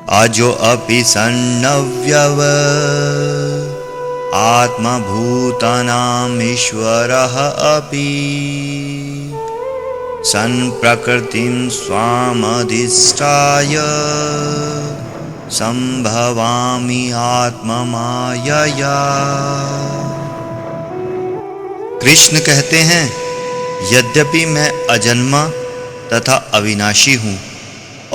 अजो अपि सन्नव्यव आत्मभूतानामीश्वरः अपि सन् प्रकृतिं स्वामधिष्ठाय संभवामि आत्ममायया। कृष्ण कहते हैं, यद्यपि मैं अजन्मा तथा अविनाशी हूँ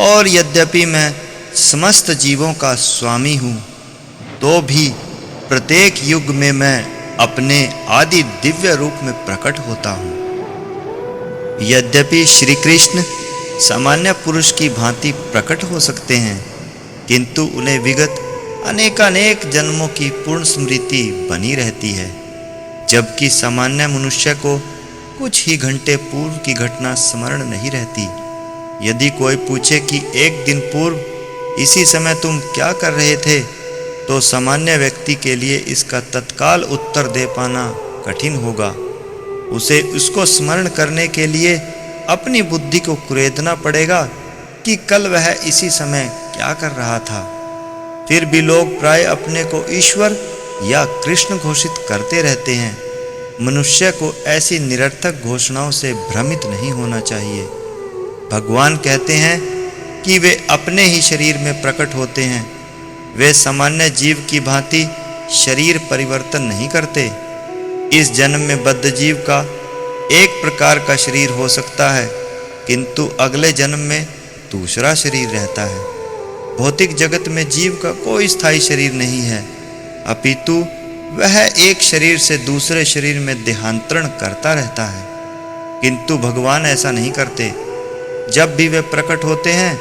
और यद्यपि मैं समस्त जीवों का स्वामी हूँ, तो भी प्रत्येक युग में मैं अपने आदि दिव्य रूप में प्रकट होता हूँ। यद्यपि श्री कृष्ण सामान्य पुरुष की भांति प्रकट हो सकते हैं, किंतु उन्हें विगत अनेकानेक जन्मों की पूर्ण स्मृति बनी रहती है, जबकि सामान्य मनुष्य को कुछ ही घंटे पूर्व की घटना स्मरण नहीं रहती। यदि कोई पूछे कि एक दिन पूर्व इसी समय तुम क्या कर रहे थे, तो सामान्य व्यक्ति के लिए इसका तत्काल उत्तर दे पाना कठिन होगा। उसे उसको स्मरण करने के लिए अपनी बुद्धि को कुरेदना पड़ेगा कि कल वह इसी समय क्या कर रहा था। फिर भी लोग प्राय अपने को ईश्वर या कृष्ण घोषित करते रहते हैं। मनुष्य को ऐसी निरर्थक घोषणाओं से भ्रमित नहीं होना चाहिए। भगवान कहते हैं कि वे अपने ही शरीर में प्रकट होते हैं। वे सामान्य जीव की भांति शरीर परिवर्तन नहीं करते। इस जन्म में बद्ध जीव का एक प्रकार का शरीर हो सकता है, किंतु अगले जन्म में दूसरा शरीर रहता है। भौतिक जगत में जीव का कोई स्थायी शरीर नहीं है, अपितु वह एक शरीर से दूसरे शरीर में देहांतरण करता रहता है। किंतु भगवान ऐसा नहीं करते। जब भी वे प्रकट होते हैं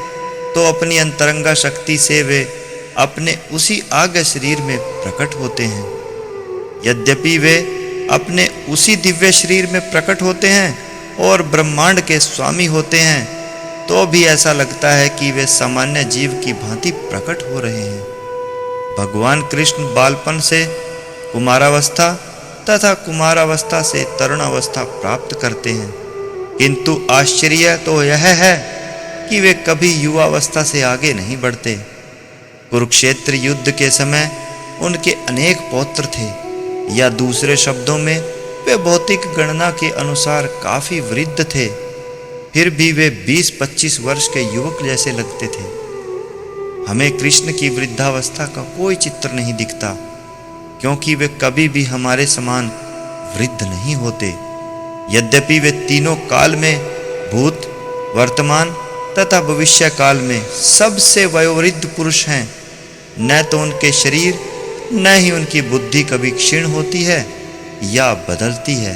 तो अपनी अंतरंगा शक्ति से वे अपने उसी आज्ञा शरीर में प्रकट होते हैं। यद्यपि वे अपने उसी दिव्य शरीर में प्रकट होते हैं और ब्रह्मांड के स्वामी होते हैं, तो भी ऐसा लगता है कि वे सामान्य जीव की भांति प्रकट हो रहे हैं। भगवान कृष्ण बालपन से कुमारावस्था तथा कुमारावस्था से तरुणावस्था प्राप्त करते हैं, किंतु आश्चर्य तो यह है कि वे कभी युवावस्था से आगे नहीं बढ़ते। कुरुक्षेत्र युद्ध के समय उनके अनेक पौत्र थे, या दूसरे शब्दों में वे भौतिक गणना के अनुसार काफी वृद्ध थे। फिर भी वे 20-25 वर्ष के युवक जैसे लगते थे। हमें कृष्ण की वृद्धावस्था का कोई चित्र नहीं दिखता, क्योंकि वे कभी भी हमारे समान वृद्ध नहीं होते। यद्यपि वे तीनों काल में, भूत, वर्तमान तथा भविष्य काल में सबसे वयोवृद्ध पुरुष हैं। न तो उनके शरीर न ही उनकी बुद्धि कभी क्षीण होती है या बदलती है।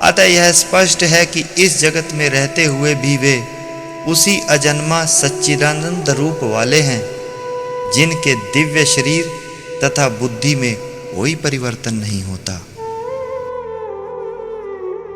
अतः यह स्पष्ट है कि इस जगत में रहते हुए भी वे उसी अजन्मा सच्चिदानंद रूप वाले हैं, जिनके दिव्य शरीर तथा बुद्धि में कोई परिवर्तन नहीं होता।